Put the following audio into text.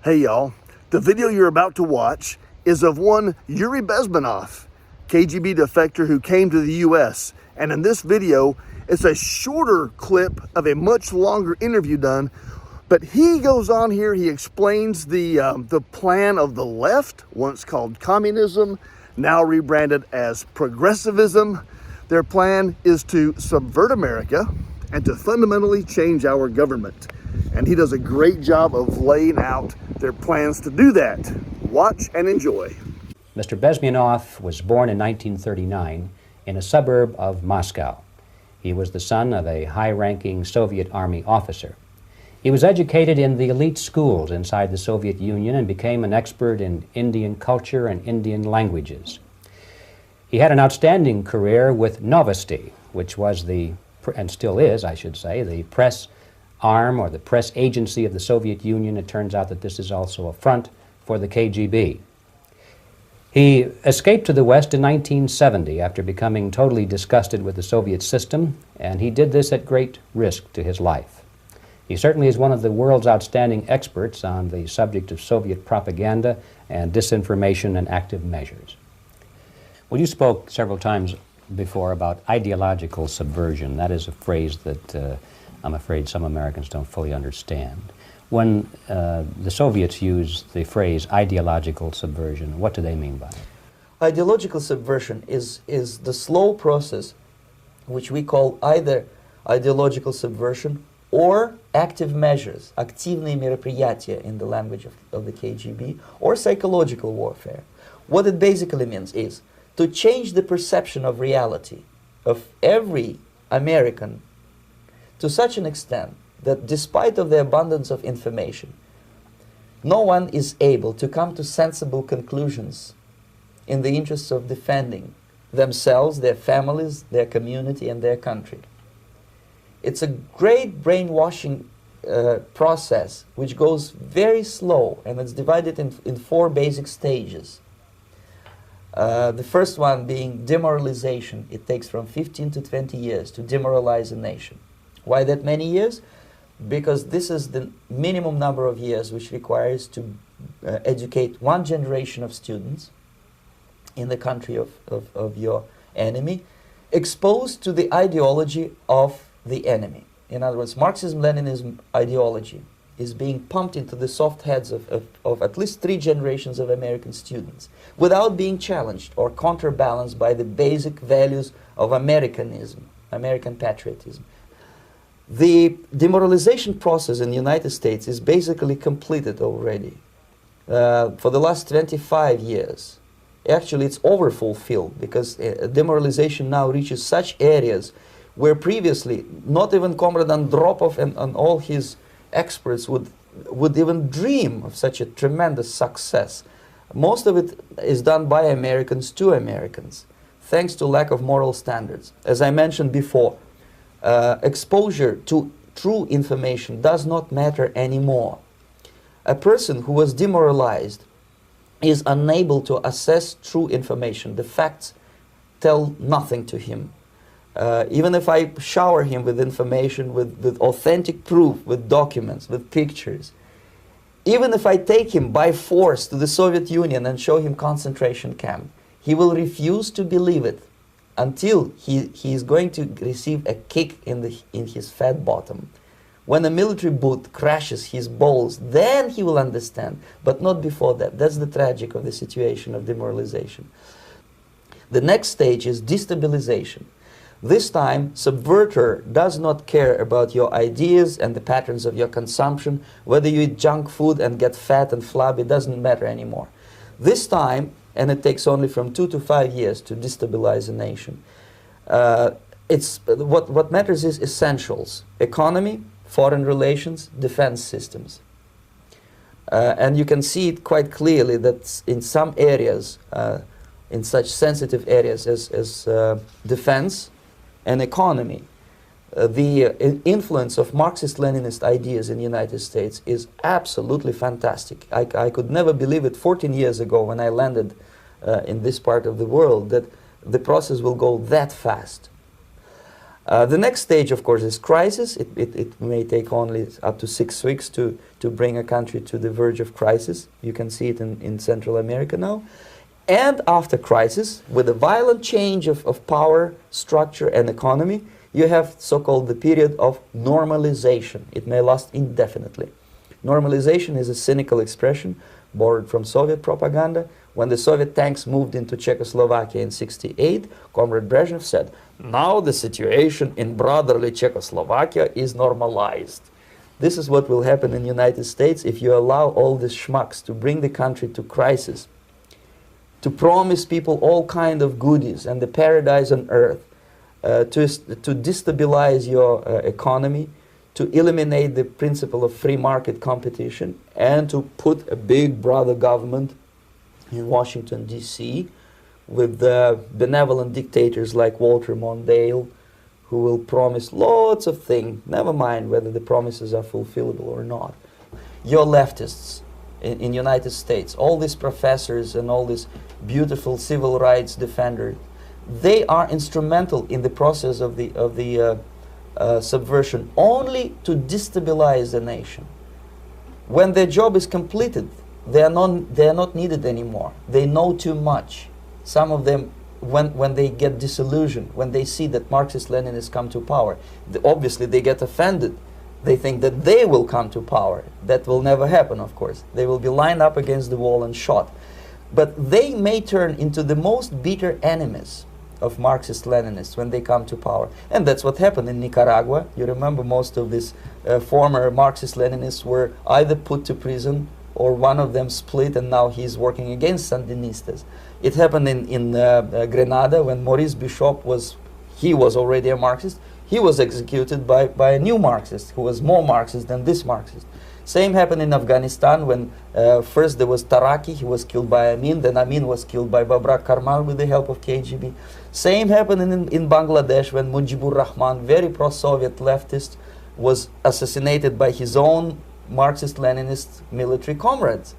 Hey y'all, the video you're about to watch is of one Yuri Bezmenov, KGB defector who came to the US. And in this video, it's a shorter clip of a much longer interview done, but he goes on here, he explains the plan of the left, once called communism, now rebranded as progressivism. Their plan is to subvert America and to fundamentally change our government. And he does a great job of laying out their plans to do that. Watch and enjoy. Mr. Bezmenov was born in 1939 in a suburb of Moscow. He was the son of a high-ranking Soviet Army officer. He was educated in the elite schools inside the Soviet Union and became an expert in Indian culture and Indian languages. He had an outstanding career with Novosti, which was and still is, I should say, the press arm or the press agency of the Soviet Union. It turns out that this is also a front for the KGB. He escaped to the West in 1970 after becoming totally disgusted with the Soviet system, and he did this at great risk to his life. He certainly is one of the world's outstanding experts on the subject of Soviet propaganda and disinformation and active measures. Well, you spoke several times before about ideological subversion. That is a phrase that I'm afraid some Americans don't fully understand. When the Soviets use the phrase ideological subversion, what do they mean by it? Ideological subversion is the slow process which we call either ideological subversion or active measures, активные мероприятия in the language of the KGB, or psychological warfare. What it basically means is to change the perception of reality of every American to such an extent that despite of the abundance of information, no one is able to come to sensible conclusions in the interests of defending themselves, their families, their community, and their country. It's a great brainwashing process which goes very slow, and it's divided in four basic stages. The first one being demoralization. It takes from 15 to 20 years to demoralize a nation. Why that many years? Because this is the minimum number of years which requires to educate one generation of students in the country of your enemy, exposed to the ideology of the enemy. In other words, Marxism-Leninism ideology is being pumped into the soft heads of at least 3 generations of American students without being challenged or counterbalanced by the basic values of Americanism, American patriotism. The demoralization process in the United States is basically completed already. For the last 25 years, actually it's overfulfilled because demoralization now reaches such areas where previously not even Comrade Andropov and all his experts would even dream of such a tremendous success. Most of it is done by Americans to Americans, thanks to lack of moral standards. As I mentioned before, exposure to true information does not matter anymore. A person who was demoralized is unable to assess true information. The facts tell nothing to him. Even if I shower him with information, with authentic proof, with documents, with pictures, even if I take him by force to the Soviet Union and show him concentration camp, he will refuse to believe it until he is going to receive a kick in his fat bottom. When a military boot crashes his balls, then he will understand, but not before that. That's the tragic of the situation of demoralization. The next stage is destabilization. This time, subverter does not care about your ideas and the patterns of your consumption. Whether you eat junk food and get fat and flabby, it doesn't matter anymore. This time, and it takes only from 2 to 5 years to destabilize a nation, what matters is essentials: economy, foreign relations, defense systems. And you can see it quite clearly that in some areas, in such sensitive areas as defense and economy, the influence of Marxist-Leninist ideas in the United States is absolutely fantastic. I could never believe it 14 years ago when I landed in this part of the world that the process will go that fast. The next stage, of course, is crisis. It may take only up to 6 weeks to bring a country to the verge of crisis. You can see it in Central America now. And after crisis, with a violent change of power, structure, and economy, you have so-called the period of normalization. It may last indefinitely. Normalization is a cynical expression borrowed from Soviet propaganda. When the Soviet tanks moved into Czechoslovakia in '68, Comrade Brezhnev said, "Now the situation in brotherly Czechoslovakia is normalized." This is what will happen in the United States if you allow all these schmucks to bring the country to crisis, to promise people all kind of goodies and the paradise on earth, to destabilize your economy, to eliminate the principle of free market competition, and to put a big brother government in Washington, D.C., with benevolent dictators like Walter Mondale, who will promise lots of things, never mind whether the promises are fulfillable or not. Your leftists in United States, all these professors and all these beautiful civil rights defenders, they are instrumental in the process of the subversion only to destabilize the nation. When their job is completed, they are not needed anymore. They know too much. Some of them, when they get disillusioned, when they see that Marxist-Leninists come to power, obviously they get offended. They think that they will come to power. That will never happen, of course. They will be lined up against the wall and shot. But they may turn into the most bitter enemies of Marxist-Leninists when they come to power. And that's what happened in Nicaragua. You remember most of these former Marxist-Leninists were either put to prison or one of them split, and now he's working against Sandinistas. It happened in Grenada when Maurice Bishop was already a Marxist. He was executed by a new Marxist who was more Marxist than this Marxist. Same happened in Afghanistan when first there was Taraki, he was killed by Amin, then Amin was killed by Babrak Karmal with the help of KGB. Same happened in Bangladesh when Mujibur Rahman, very pro-Soviet leftist, was assassinated by his own Marxist-Leninist military comrades.